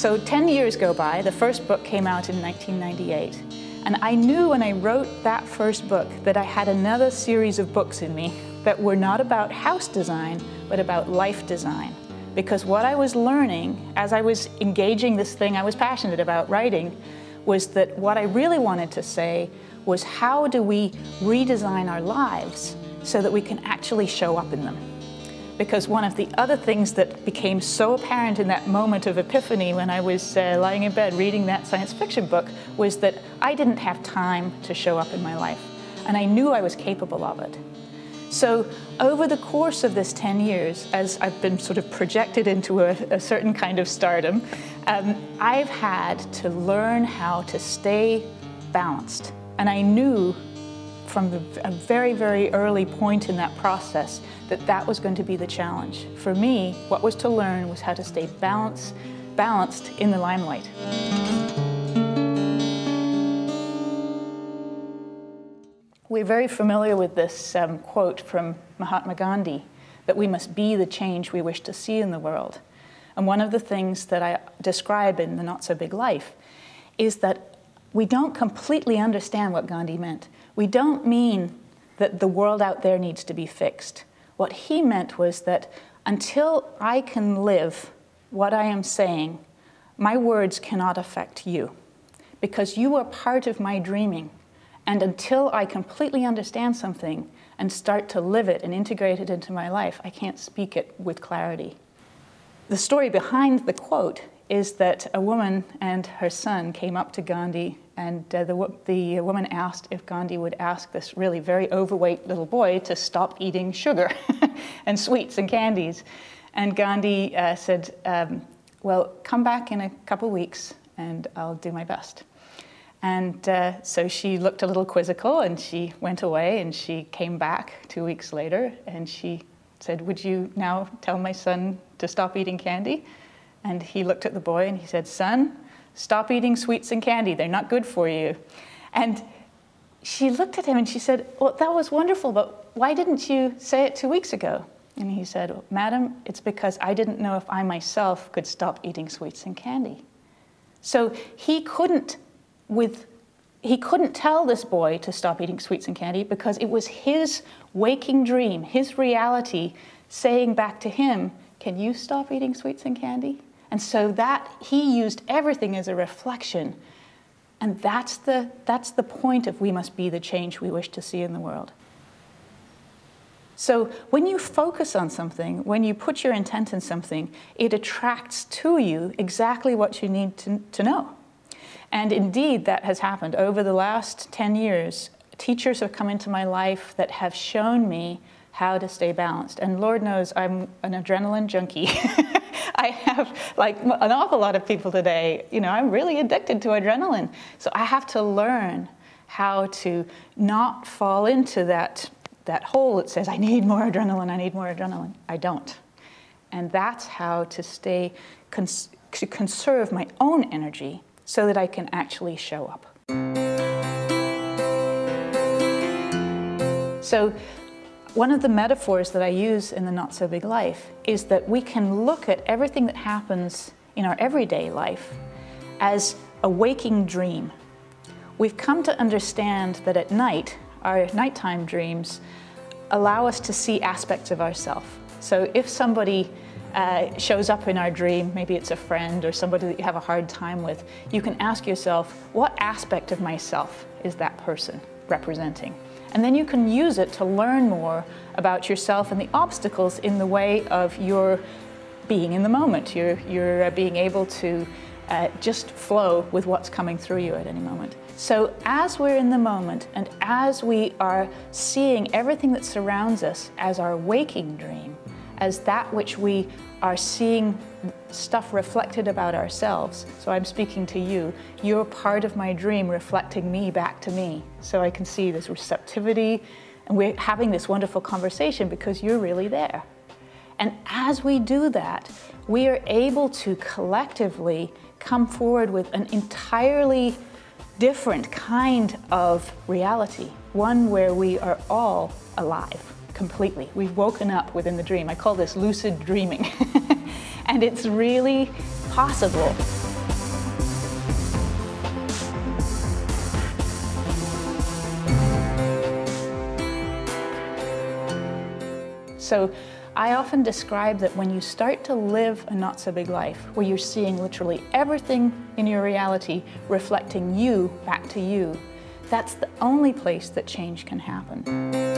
So 10 years go by, the first book came out in 1998. And I knew when I wrote that first book that I had another series of books in me that were not about house design, but about life design. Because what I was learning as I was engaging this thing I was passionate about writing was that what I really wanted to say was, how do we redesign our lives so that we can actually show up in them? Because one of the other things that became so apparent in that moment of epiphany when I was lying in bed reading that science fiction book was that I didn't have time to show up in my life. And I knew I was capable of it. So over the course of this 10 years, as I've been sort of projected into a certain kind of stardom, I've had to learn how to stay balanced. And I knew from a very, very early point in that process that that was going to be the challenge. For me, what was to learn was how to stay balanced in the limelight. We're very familiar with this quote from Mahatma Gandhi, that we must be the change we wish to see in the world. And one of the things that I describe in The Not So Big Life is that we don't completely understand what Gandhi meant. We don't mean that the world out there needs to be fixed. What he meant was that until I can live what I am saying, my words cannot affect you, because you are part of my dreaming. And until I completely understand something and start to live it and integrate it into my life, I can't speak it with clarity. The story behind the quote is that a woman and her son came up to Gandhi, and the woman asked if Gandhi would ask this really very overweight little boy to stop eating sugar and sweets and candies. And Gandhi said, well, come back in a couple weeks and I'll do my best. And so she looked a little quizzical and she went away, and she came back 2 weeks later and she said, would you now tell my son to stop eating candy? And he looked at the boy and he said, son, stop eating sweets and candy. They're not good for you. And she looked at him and she said, well, that was wonderful, but why didn't you say it 2 weeks ago? And he said, well, madam, it's because I didn't know if I myself could stop eating sweets and candy. So he couldn't tell this boy to stop eating sweets and candy because it was his waking dream, his reality, saying back to him, can you stop eating sweets and candy? And so that he used everything as a reflection. And that's the point of we must be the change we wish to see in the world. So when you focus on something, when you put your intent in something, it attracts to you exactly what you need to know. And indeed, that has happened. Over the last 10 years, teachers have come into my life that have shown me how to stay balanced. And Lord knows I'm an adrenaline junkie. I have, like an awful lot of people today, I'm really addicted to adrenaline. So I have to learn how to not fall into that hole that says, I need more adrenaline, I need more adrenaline. I don't. And that's how to to conserve my own energy so that I can actually show up. So one of the metaphors that I use in The Not So Big Life is that we can look at everything that happens in our everyday life as a waking dream. We've come to understand that at night, our nighttime dreams allow us to see aspects of ourselves. So if somebody shows up in our dream, maybe it's a friend or somebody that you have a hard time with, you can ask yourself, what aspect of myself is that person representing? And then you can use it to learn more about yourself and the obstacles in the way of your being in the moment. You're being able to just flow with what's coming through you at any moment. So as we're in the moment and as we are seeing everything that surrounds us as our waking dream, as that which we are seeing stuff reflected about ourselves. So I'm speaking to you. You're part of my dream reflecting me back to me. So I can see this receptivity, and we're having this wonderful conversation because you're really there. And as we do that, we are able to collectively come forward with an entirely different kind of reality, one where we are all alive. Completely. We've woken up within the dream. I call this lucid dreaming. And it's really possible. So I often describe that when you start to live a not so big life, where you're seeing literally everything in your reality reflecting you back to you, that's the only place that change can happen.